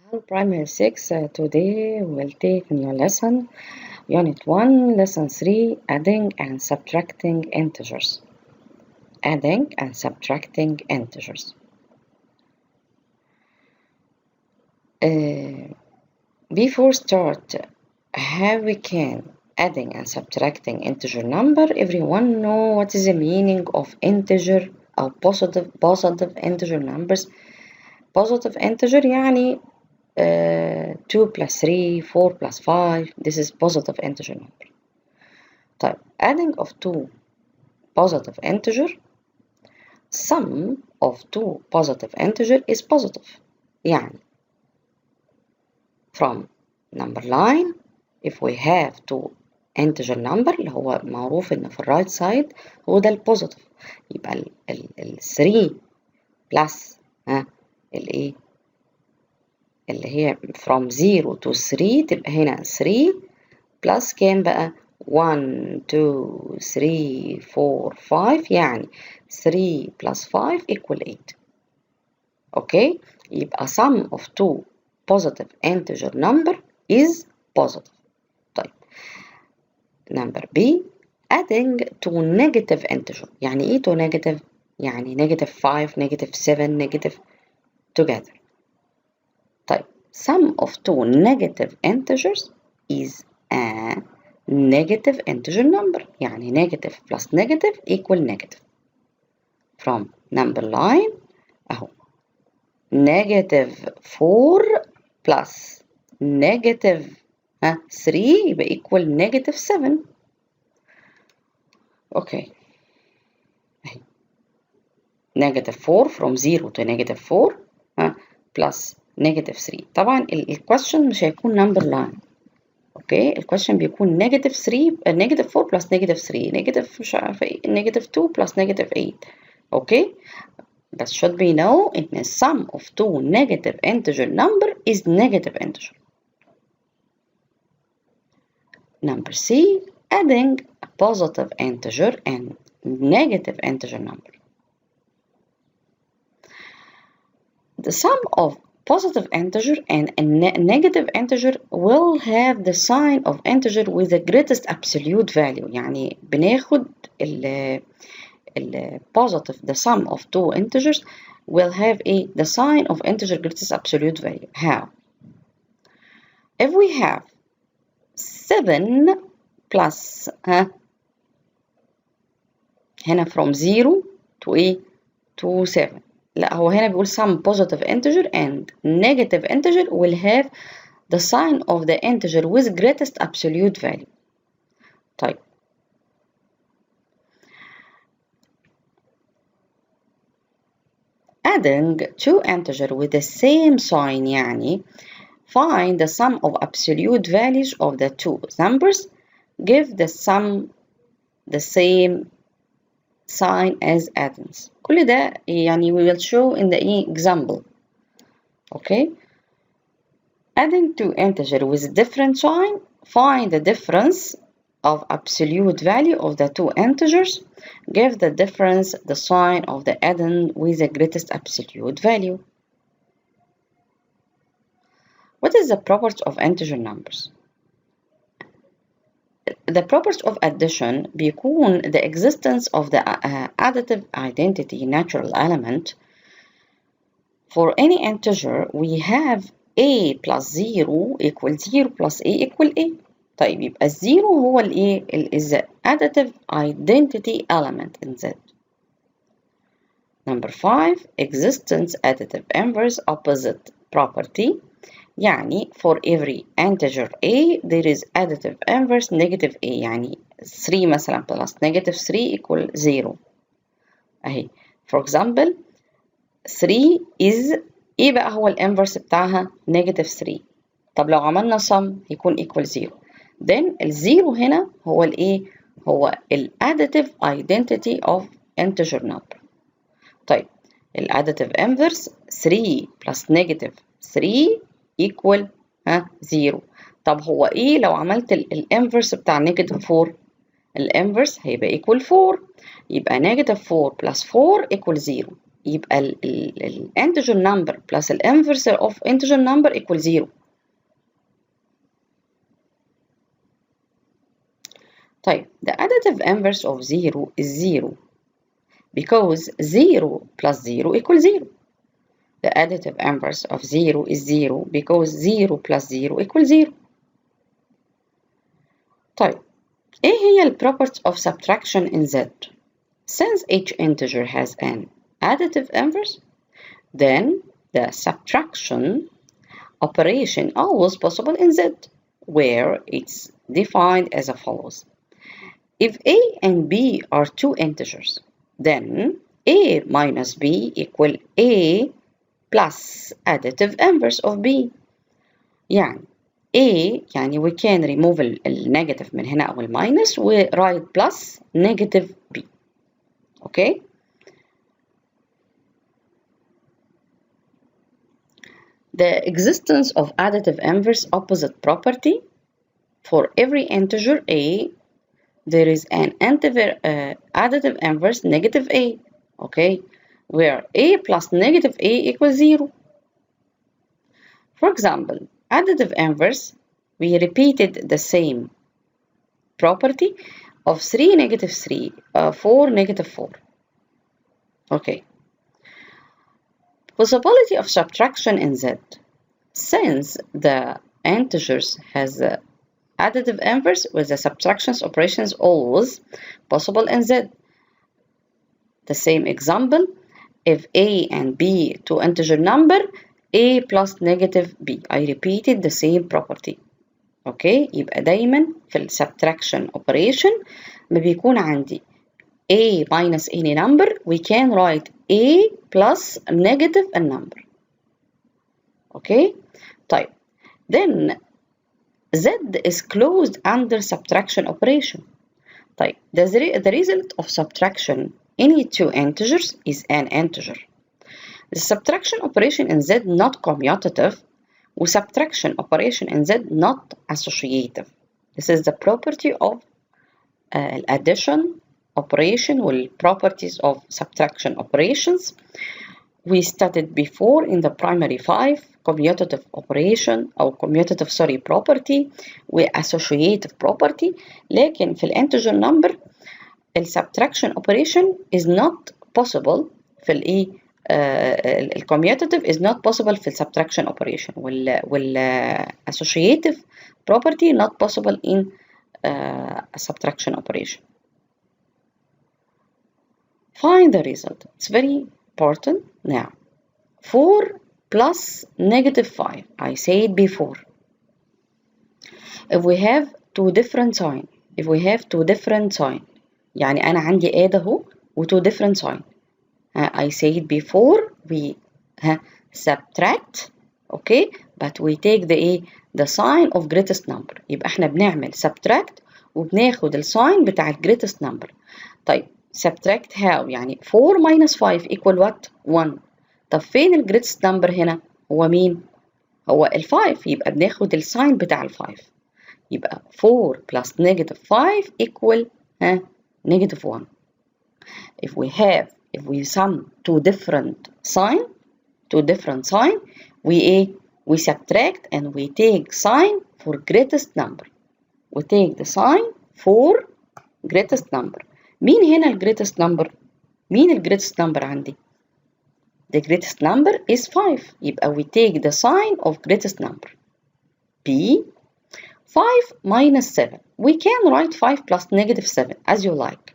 Hello, Primary 6. Today we'll take new lesson, Unit 1, Lesson 3, Adding and Subtracting Integers. Adding and Subtracting Integers. Before start, how we can adding and subtracting integer number, everyone know what is the meaning of integer or positive integer numbers. Positive integer يعني 2 plus 3, 4 plus 5, this is positive integer number. طيب, adding of two positive integer, sum of two positive integer is positive. يعني from number line, if we have two integer number اللي هو معروف إن في الرايت سايد هو ده البوزيتيف، يبقى ال 3 plus الايه اللي هي from 0 to 3 تبقى هنا 3 plus كام بقى 1 2 3 4 5 يعني 3 plus 5 equal 8. اوكي, يبقى sum of two positive integer number is positive. طيب, number B, adding to negative integer. يعني ايه to negative؟ يعني negative 5 negative 7 negative together. طيب, sum of two negative integers is a negative integer number. يعني negative plus negative equal negative. From number line اهو negative 4 plus negative 3 يبقى equal negative 7. اوكي, negative 4 from 0 to negative 4 plus negative 3. طبعا الكويشن مش هيكون number line. اوكي, الكويشن بيكون negative 3 negative 4 plus negative 3 negative مش عارفه ايه negative 2 plus negative 8. اوكي, but should we know ان sum of two negative integer number is negative integer. Number C, adding a positive integer and negative integer number. The sum of positive integer and a negative integer will have the sign of integer with the greatest absolute value. يعني بناخد ال positive, the sum of two integers will have the sign of integer greatest absolute value. How? If we have 7 plus هنا from 0 to to 7. لا, هو هنا بيقول some positive integer and negative integer will have the sign of the integer with greatest absolute value. طيب, adding two integer with the same sign يعني find the sum of absolute values of the two numbers, give the sum the same sign as addends. كل ده يعني we will show in the example. Okay, adding two integer with different sign, find the difference of absolute value of the two integers, give the difference the sign of the addend with the greatest absolute value. What is the property of integer numbers? The property of addition بيكون the existence of the additive identity natural element. For any integer we have a plus 0 equal 0 plus a equal a. طيب, يبقى الزيرو هو is the additive identity element in Z. Number 5, existence additive inverse opposite property. يعني for every integer a there is additive inverse negative a. يعني 3 مثلا plus negative 3 equal 0 اهي. For example 3 is ايه بقى هو الانفرس بتاعها negative 3. طب لو عملنا sum يكون equal 0. then الزيرو هنا هو هو additive identity of integer number. طيب, additive inverse 3 plus negative 3 equal 0. طب هو لو عملت الانفرس بتاع negative 4؟ الانفرس هيبقى equal 4. يبقى negative 4 plus 4 equal 0. يبقى ال integer number plus ال inverse of integer number equal 0. طيب the additive inverse of 0 is 0 because 0 plus 0 equals 0. The additive inverse of 0 is 0 because 0 plus 0 equals 0. طيب إيه هي ال property of subtraction in Z? Since each integer has an additive inverse, then the subtraction operation always possible in Z, where it's defined as follows. If A and B are two integers, then A minus B equal A plus additive inverse of B. يعني A يعني we can remove النيجاتيف من هنا أو الماينس و write plus negative B. Okay? The existence of additive inverse opposite property for every integer A, there is an additive inverse negative A, okay, where A plus negative A equals 0. For example, additive inverse, we repeated the same property of 3 negative 3, 4 negative 4. Okay. Possibility of subtraction in Z. Since the integers has a additive inverse with the subtractions operations always possible in Z. The same example, if A and B two integer number, A plus negative B. I repeated the same property. Okay, يبقى دايما في ال subtraction operation ما بيكون عندي A minus any number, we can write A plus negative a number. Okay, طيب then Z is closed under subtraction operation. طيب the result of subtraction any two integers is an integer. The subtraction operation in Z not commutative و subtraction operation in Z not associative. This is the property of addition operation with properties of subtraction operations. We studied before in the primary 5 commutative operation أو commutative property و associative property. لكن في الانتجر number ال subtraction operation is not possible في الايه commutative is not possible في ال subtraction operation وال associative property not possible in subtraction operation. Find the result. It's very important. Now 4 plus negative 5. I said before. If we have two different sign. يعني أنا عندي A أهو و two different sign. I said before we subtract, okay, but we take the sign of greatest number. يبقى احنا بنعمل subtract وبناخد الساين بتاع greatest number. طيب subtract how؟ يعني 4 minus 5 equal what؟ 1. طب فين greatest number هنا؟ هو مين؟ هو 5. يبقى بناخد الساين بتاع 5. يبقى 4 plus negative 5 equal negative 1. If we sum two different sign, we subtract and we take sign for greatest number. We take the sign for greatest number. مين هنا greatest number؟ مين greatest number عندي؟ The greatest number is 5. يبقى we take the sign of greatest number. B 5 minus 7. We can write 5 plus negative 7 as you like.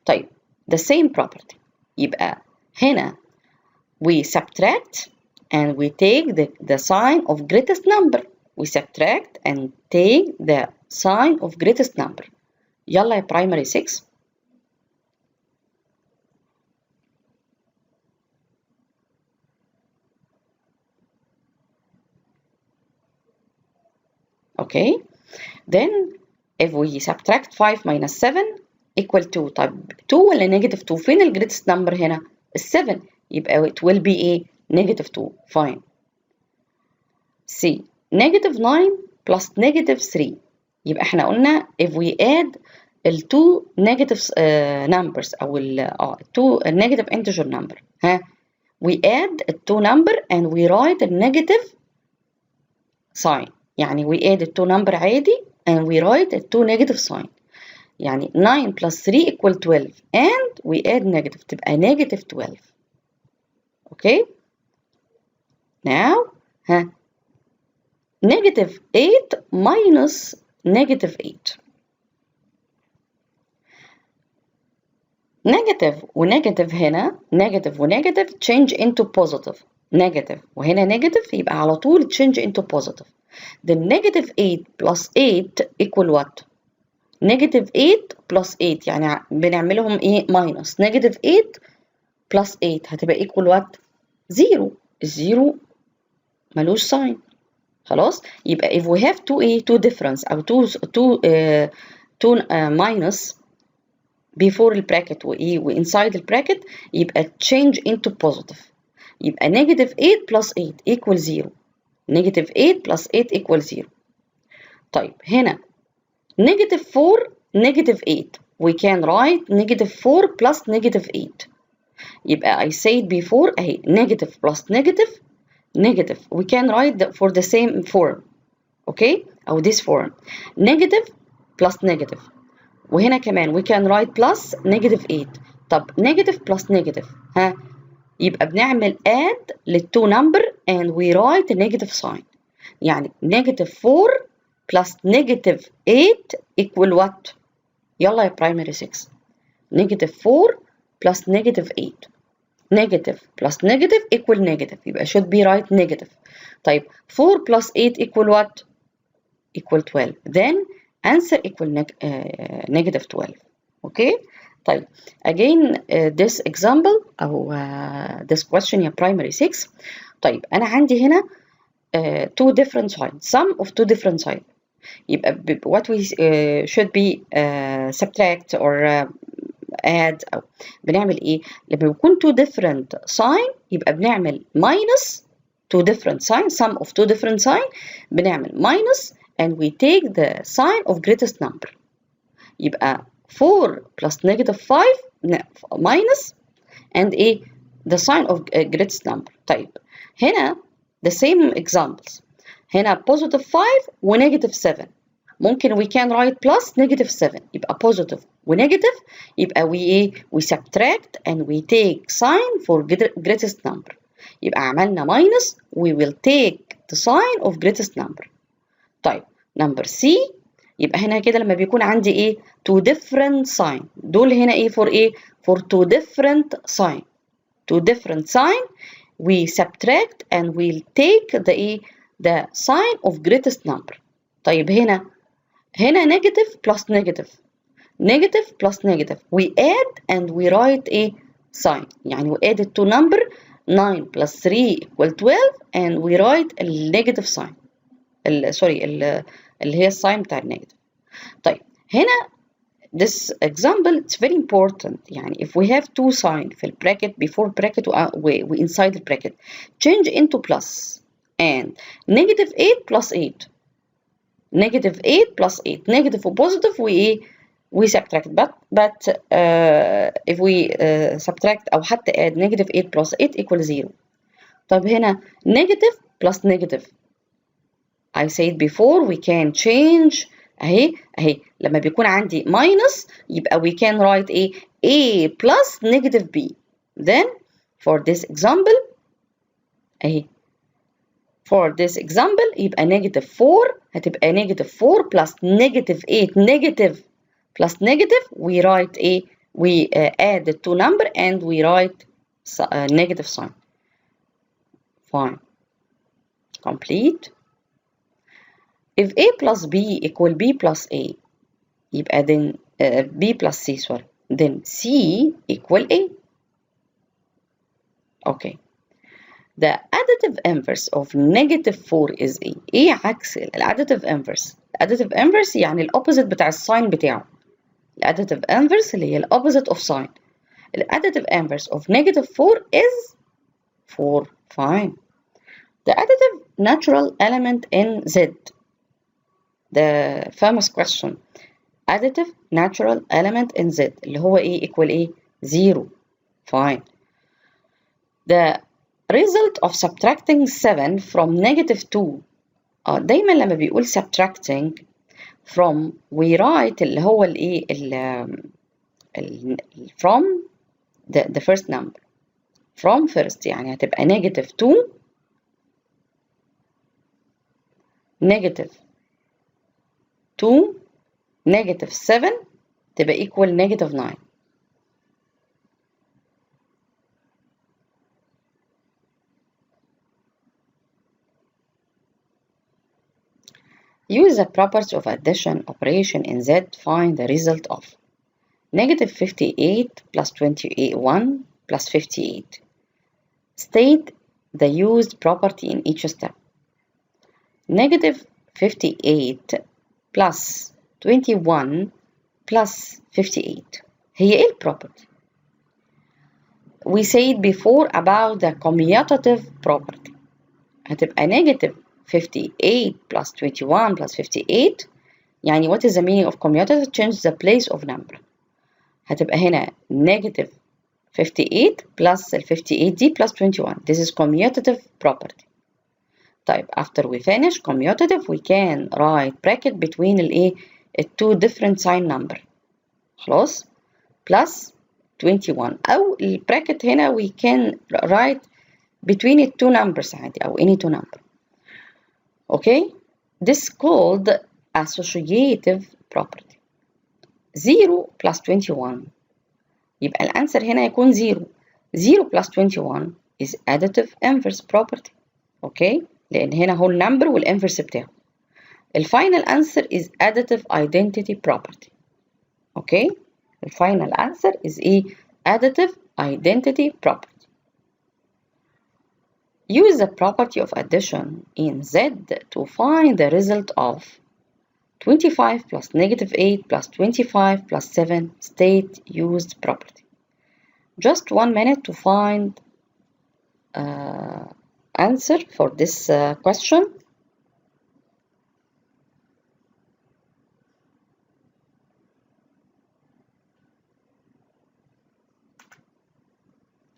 طيب the same property. يبقى هنا we subtract and we take the sign of greatest number. We subtract and take the sign of greatest number. يلا يا primary 6. Okay, then if we subtract 5 minus 7 equal 2. طيب 2 ولا negative 2؟ فين ال greatest number هنا؟ ال 7. يبقى it will be negative 2. Fine. C negative 9 plus negative 3. يبقى احنا قلنا if we add ال two negative numbers أو ال two negative integer number we add a 2 number and we write a negative sign. يعني we add a 2 number عادي and we write a 2 negative sign. يعني 9 plus 3 equal 12 and we add negative تبقى negative 12. Okay. Now negative 8 minus negative 8. negative ونيجاتيف هنا negative ونيجاتيف change into positive. negative وهنا negative يبقى على طول change into positive. then negative 8 plus 8 equal what? negative 8 plus 8 يعني بنعملهم ايه minus. negative 8 plus 8 هتبقى equal what? 0. الزيرو ملوش sign. خلاص يبقى if we have two difference أو two minus before البراكت و inside البراكت يبقى change into positive. يبقى negative 8 plus 8 equal 0. negative 8 plus 8 equal 0. طيب هنا negative 4 negative 8 we can write negative 4 plus negative 8. يبقى I said before أهي negative plus negative we can write for the same form. okay أو this form negative plus negative وهنا كمان we can write plus negative 8. طب negative plus negative يبقى بنعمل add للتو number and we write a negative sign. يعني negative 4 plus negative 8 equal what? يلا يا primary 6. negative 4 plus negative 8. negative plus negative equal negative يبقى should be right negative. طيب 4 plus 8 equal what? equal 12. then answer equal negative 12. okay طيب again this example أو this question يا primary 6. طيب أنا عندي هنا two different signs sum of two different signs. يبقى what we should be subtract or add أو بنعمل إيه؟ لما بيكون two different sign يبقى بنعمل minus two different sign sum of two different sign بنعمل minus and we take the sign of greatest number. يبقى 4 plus negative 5 minus and إيه the sign of greatest number. طيب هنا the same examples. هنا positive 5 و negative 7 ممكن we can write plus negative 7 يبقى positive و negative يبقى we subtract and we take sign for greatest number. يبقى عملنا minus we will take the sign of greatest number. طيب number C يبقى هنا كده لما بيكون عندي ايه two different sign دول هنا ايه for two different sign we subtract and we'll take the sign of greatest number. طيب هنا negative plus negative we add and we write a sign. يعني we add two number 9 plus 3 equal 12 and we write a negative sign اللي هي الساين بتاع النيجاتيف. طيب هنا this example it's very important. يعني if we have two sign في البراكت before bracket و inside the bracket change into plus and negative 8 plus 8 negative 8 plus 8 negative و positive we subtract but if we subtract أو حتى add negative 8 plus 8 equal 0. طب هنا negative plus negative I said before we can change اهي لما بيكون عندي minus يبقى we can write a plus negative b. then for this example يبقى negative 4 هتبقى negative 4 plus negative 8 negative plus negative we write we add the two number and we write negative sign. fine complete. if a plus b equal b plus a يبقى then b plus c sorry then c equal a. okay the additive inverse of negative 4 is a. ايه عكس الاديتيف inverse؟ الاديتيف inverse يعني الopposite بتاع الساين بتاعه. الاديتيف inverse اللي هي opposite of sign. الاديتيف inverse of negative 4 is 4. fine. the additive natural element in Z. the famous question additive natural element in Z اللي هو equal 0. fine. the result of subtracting 7 from negative 2. دايما لما بيقول subtracting from we write اللي هو الايه from the first number from first، يعني هتبقى negative 2 negative 2 negative 7 تبقى equal negative 9. Use the property of addition operation in Z. Find the result of negative 58 plus 21 plus 58. State the used property in each step. Negative 58 plus 21 plus 58. هي ايه property? We said before about the commutative property. هتبقى negative 58 plus 21 plus 58. يعني what is the meaning of commutative? Change the place of number. هتبقى هنا negative 58 plus ال 58 دي plus 21. This is commutative property. طيب after we finish commutative we can write bracket between ال two different sign number. خلاص plus 21 أو ال bracket هنا we can write between the two numbers عادي أو any two number. Okay, this is called associative property. 0 plus 21 يبقى الأنسر هنا يكون 0. 0 plus 21 is additive inverse property. Okay, لأن هنا هو النمبر والinverse بتاعه. الفاينل answer is additive identity property. Okay, the final answer is additive identity property. Use the property of addition in Z to find the result of 25 plus negative 8 plus 25 plus 7. State used property. Just 1 minute to find answer for this question.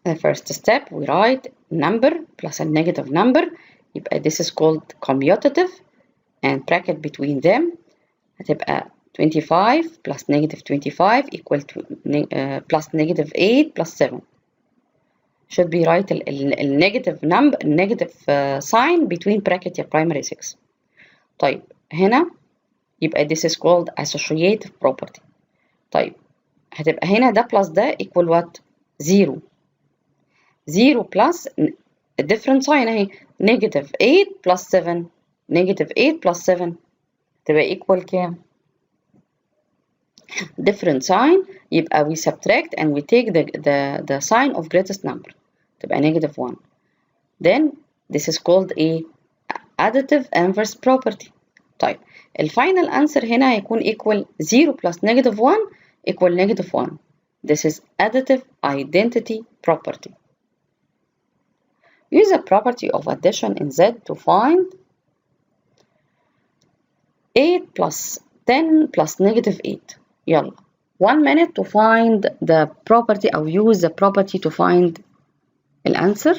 The first step we write number plus a negative number. يبقى this is called commutative and bracket between them هتبقى 25 plus negative 25 equal to plus negative 8 plus 7. Should be write ال negative number negative sign between bracket يا primary 6. طيب هنا يبقى this is called associative property. طيب هتبقى هنا ده plus ده equal what? 0. 0 plus a different sign اهي negative 8 plus 7 negative 8 plus 7 تبقى equal كام؟ different sign يبقى we subtract and we take the sign of greatest number تبقى negative 1. Then this is called additive inverse property. طيب الفاينل answer هنا هيكون equal 0 plus negative 1 equal negative 1. This is additive identity property. Use the property of addition in Z to find 8 plus 10 plus negative 8. يلا 1 minute to find the property or use the property to find the answer.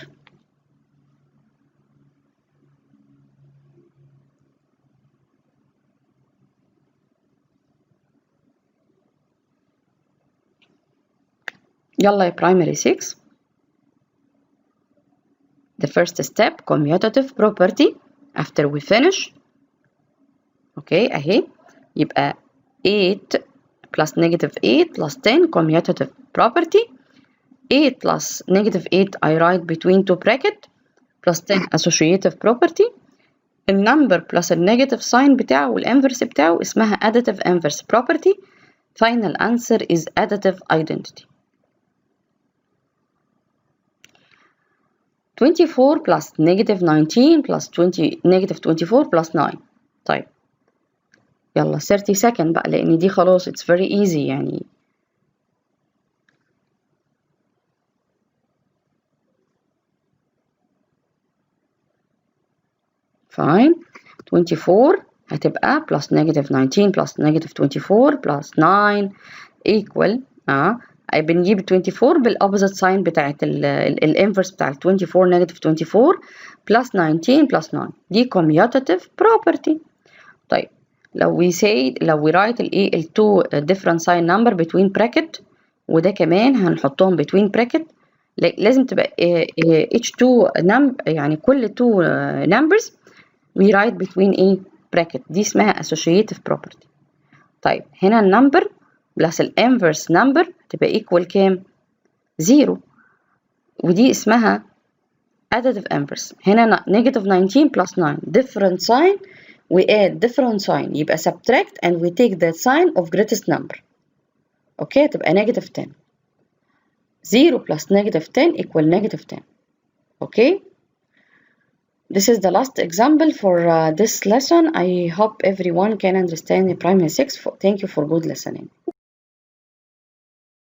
يلا يا primary 6. The first step commutative property after we finish. Okay اهي يبقى 8 plus negative 8 plus 10 commutative property. 8 plus negative 8 I write between two bracket plus 10 associative property. النمبر plus النيجاتيف sign بتاعه والinverse بتاعه اسمها additive inverse property. Final answer is additive identity. 24 plus negative 19 plus negative 24 plus 9. طيب يلا 30 second بقى لأن دي خلاص it's very easy يعني. fine 24 هتبقى plus negative 19 plus negative 24 plus 9 equal بنجيب 24 بالopposite sign بتاعت الانفرس بتاع 24 negative 24 plus 19 plus 9 دي commutative property. طيب لو we write ال two different sign number between bracket وده كمان هنحطهم between bracket لازم تبقى each two يعني كل two numbers we write between bracket دي اسمها associative property. طيب هنا النمبر بلس الانفرس نمبر تبقى equal كام؟ 0 ودي اسمها additive inverse. هنا negative 19 plus 9 different sign we add different sign يبقى subtract and we take the sign of greatest number. اوكي تبقى negative 10. 0 plus negative 10 equal negative 10. Okay, this is the last example for this lesson. I hope everyone can understand the prim6. Thank you for good listening.